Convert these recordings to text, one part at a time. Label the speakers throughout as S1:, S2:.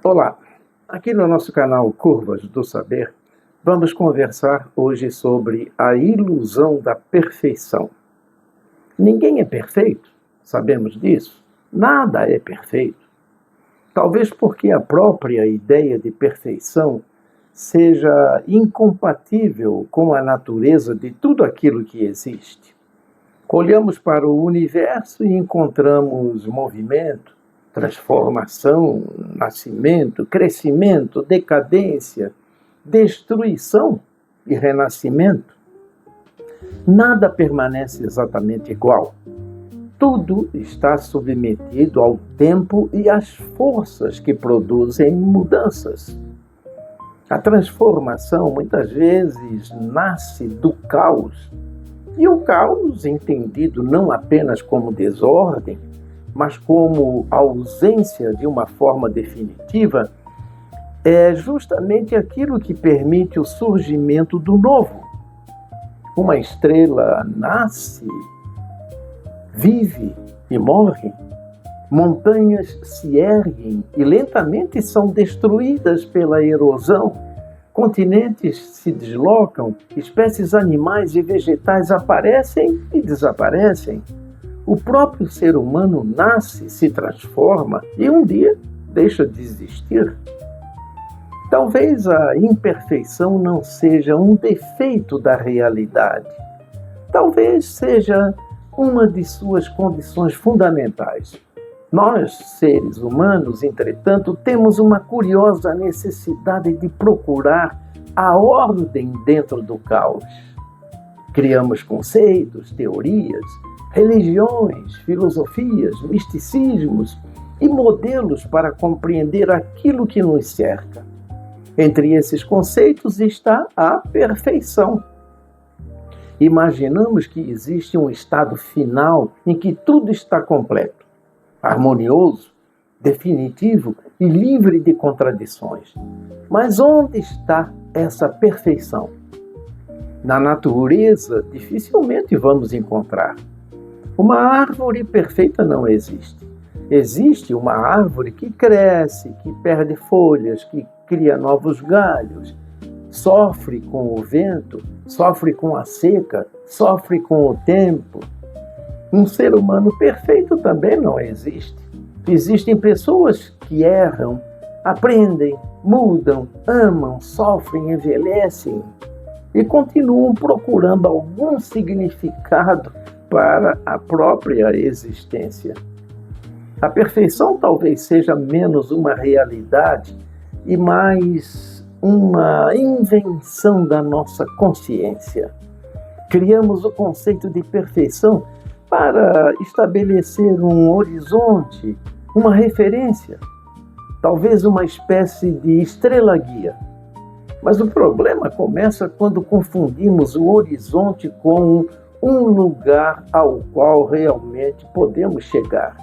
S1: Olá, aqui no nosso canal Curvas do Saber, vamos conversar hoje sobre a ilusão da perfeição. Ninguém é perfeito, sabemos disso. Nada é perfeito. Talvez porque a própria ideia de perfeição seja incompatível com a natureza de tudo aquilo que existe. Olhamos para o universo e encontramos movimento, transformação, nascimento, crescimento, decadência, destruição e renascimento. Nada permanece exatamente igual. Tudo está submetido ao tempo e às forças que produzem mudanças. A transformação muitas vezes nasce do caos. E o caos, entendido não apenas como desordem, mas como ausência de uma forma definitiva, é justamente aquilo que permite o surgimento do novo. Uma estrela nasce, vive e morre. Montanhas se erguem e lentamente são destruídas pela erosão. Continentes se deslocam, espécies animais e vegetais aparecem e desaparecem. O próprio ser humano nasce, se transforma e um dia deixa de existir. Talvez a imperfeição não seja um defeito da realidade. Talvez seja uma de suas condições fundamentais. Nós, seres humanos, entretanto, temos uma curiosa necessidade de procurar a ordem dentro do caos. Criamos conceitos, teorias, religiões, filosofias, misticismos e modelos para compreender aquilo que nos cerca. Entre esses conceitos está a perfeição. Imaginamos que existe um estado final em que tudo está completo, harmonioso, definitivo e livre de contradições. Mas onde está essa perfeição? Na natureza, dificilmente vamos encontrar. Uma árvore perfeita não existe. Existe uma árvore que cresce, que perde folhas, que cria novos galhos, sofre com o vento, sofre com a seca, sofre com o tempo. Um ser humano perfeito também não existe. Existem pessoas que erram, aprendem, mudam, amam, sofrem, envelhecem e continuam procurando algum significado para a própria existência. A perfeição talvez seja menos uma realidade e mais uma invenção da nossa consciência. Criamos o conceito de perfeição para estabelecer um horizonte, uma referência, talvez uma espécie de estrela-guia. Mas o problema começa quando confundimos o horizonte com um lugar ao qual realmente podemos chegar.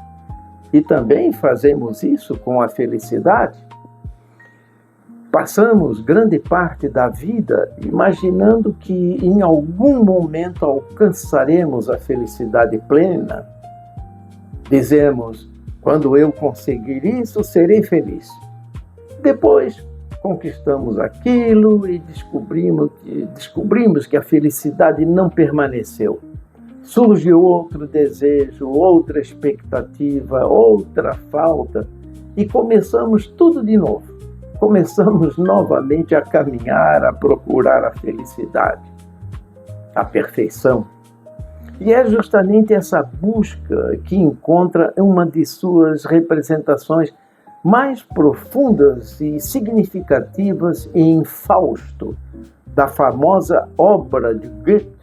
S1: E também fazemos isso com a felicidade. Passamos grande parte da vida imaginando que em algum momento alcançaremos a felicidade plena. Dizemos, quando eu conseguir isso, serei feliz. Depois, conquistamos aquilo e descobrimos que a felicidade não permaneceu. Surge outro desejo, outra expectativa, outra falta e começamos tudo de novo. Começamos novamente a caminhar, a procurar a felicidade, a perfeição. E é justamente essa busca que encontra uma de suas representações mais profundas e significativas em Fausto, da famosa obra de Goethe,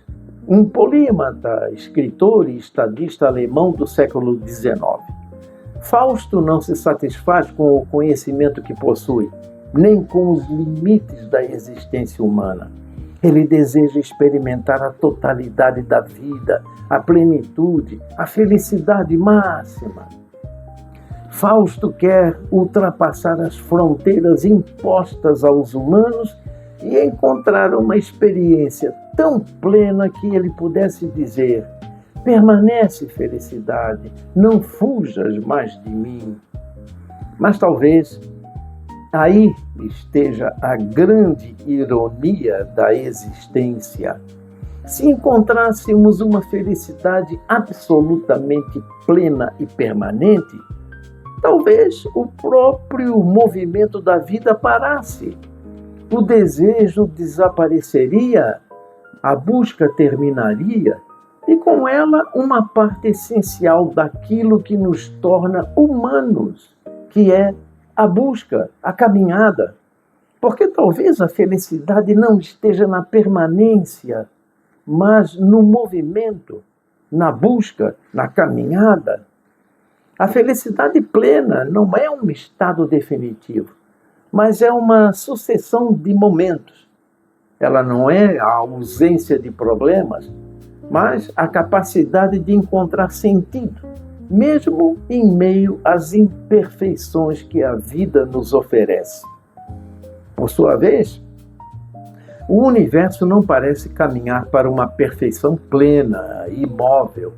S1: um polímata, escritor e estadista alemão do século XIX. Fausto não se satisfaz com o conhecimento que possui, nem com os limites da existência humana. Ele deseja experimentar a totalidade da vida, a plenitude, a felicidade máxima. Fausto quer ultrapassar as fronteiras impostas aos humanos e encontrar uma experiência tão plena que ele pudesse dizer: permanece, felicidade, não fujas mais de mim. Mas talvez aí esteja a grande ironia da existência. Se encontrássemos uma felicidade absolutamente plena e permanente, talvez o próprio movimento da vida parasse. O desejo desapareceria, a busca terminaria, e com ela uma parte essencial daquilo que nos torna humanos, que é a busca, a caminhada. Porque talvez a felicidade não esteja na permanência, mas no movimento, na busca, na caminhada. A felicidade plena não é um estado definitivo, mas é uma sucessão de momentos. Ela não é a ausência de problemas, mas a capacidade de encontrar sentido, mesmo em meio às imperfeições que a vida nos oferece. Por sua vez, o universo não parece caminhar para uma perfeição plena e imóvel.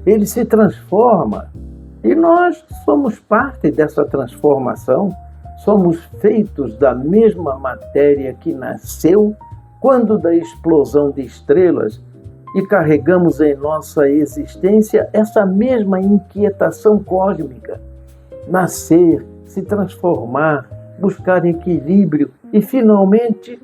S1: Ele se transforma e nós somos parte dessa transformação. Somos feitos da mesma matéria que nasceu quando da explosão de estrelas e carregamos em nossa existência essa mesma inquietação cósmica. Nascer, se transformar, buscar equilíbrio e, finalmente,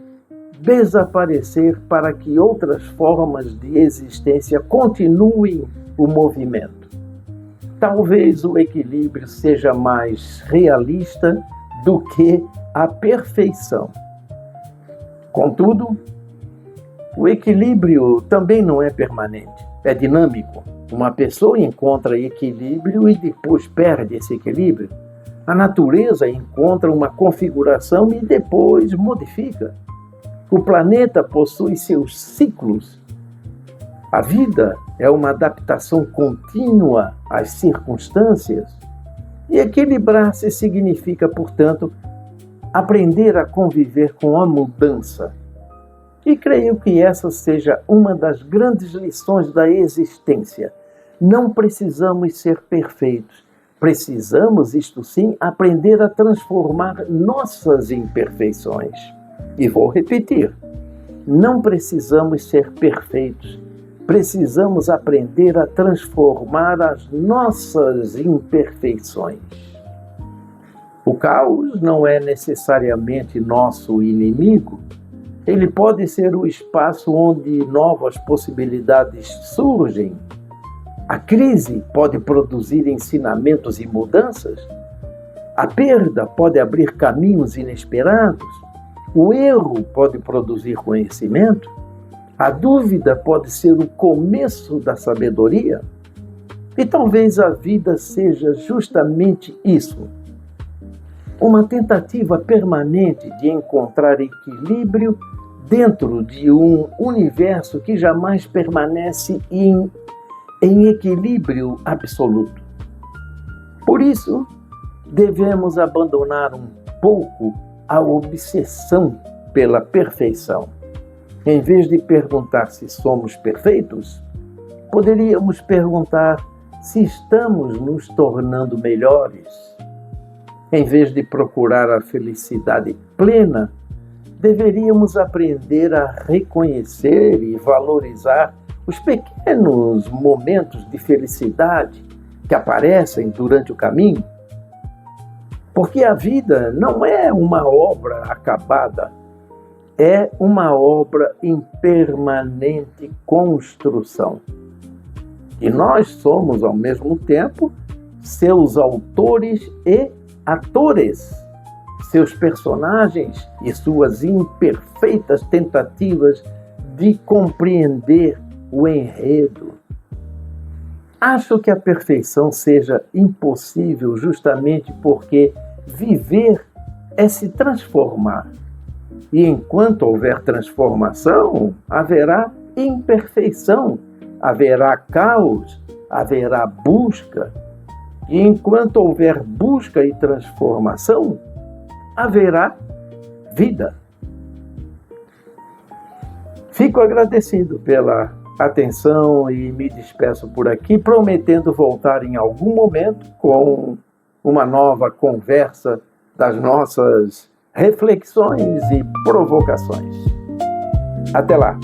S1: desaparecer para que outras formas de existência continuem o movimento. Talvez o equilíbrio seja mais realista do que a perfeição. Contudo, o equilíbrio também não é permanente, é dinâmico. Uma pessoa encontra equilíbrio e depois perde esse equilíbrio. A natureza encontra uma configuração e depois modifica. O planeta possui seus ciclos. A vida é uma adaptação contínua às circunstâncias. E equilibrar-se significa, portanto, aprender a conviver com a mudança. E creio que essa seja uma das grandes lições da existência. Não precisamos ser perfeitos. Precisamos, isto sim, aprender a transformar nossas imperfeições. E vou repetir, não precisamos ser perfeitos. Precisamos aprender a transformar as nossas imperfeições. O caos não é necessariamente nosso inimigo. Ele pode ser o espaço onde novas possibilidades surgem. A crise pode produzir ensinamentos e mudanças. A perda pode abrir caminhos inesperados. O erro pode produzir conhecimento. A dúvida pode ser o começo da sabedoria. E talvez a vida seja justamente isso. Uma tentativa permanente de encontrar equilíbrio dentro de um universo que jamais permanece em equilíbrio absoluto. Por isso, devemos abandonar um pouco a obsessão pela perfeição. Em vez de perguntar se somos perfeitos, poderíamos perguntar se estamos nos tornando melhores. Em vez de procurar a felicidade plena, deveríamos aprender a reconhecer e valorizar os pequenos momentos de felicidade que aparecem durante o caminho. Porque a vida não é uma obra acabada, é uma obra em permanente construção. E nós somos, ao mesmo tempo, seus autores e atores, seus personagens e suas imperfeitas tentativas de compreender o enredo. Acho que a perfeição seja impossível justamente porque viver é se transformar. E enquanto houver transformação, haverá imperfeição, haverá caos, haverá busca. E enquanto houver busca e transformação, haverá vida. Fico agradecido pela atenção e me despeço por aqui, prometendo voltar em algum momento com uma nova conversa das nossas reflexões e provocações. Até lá!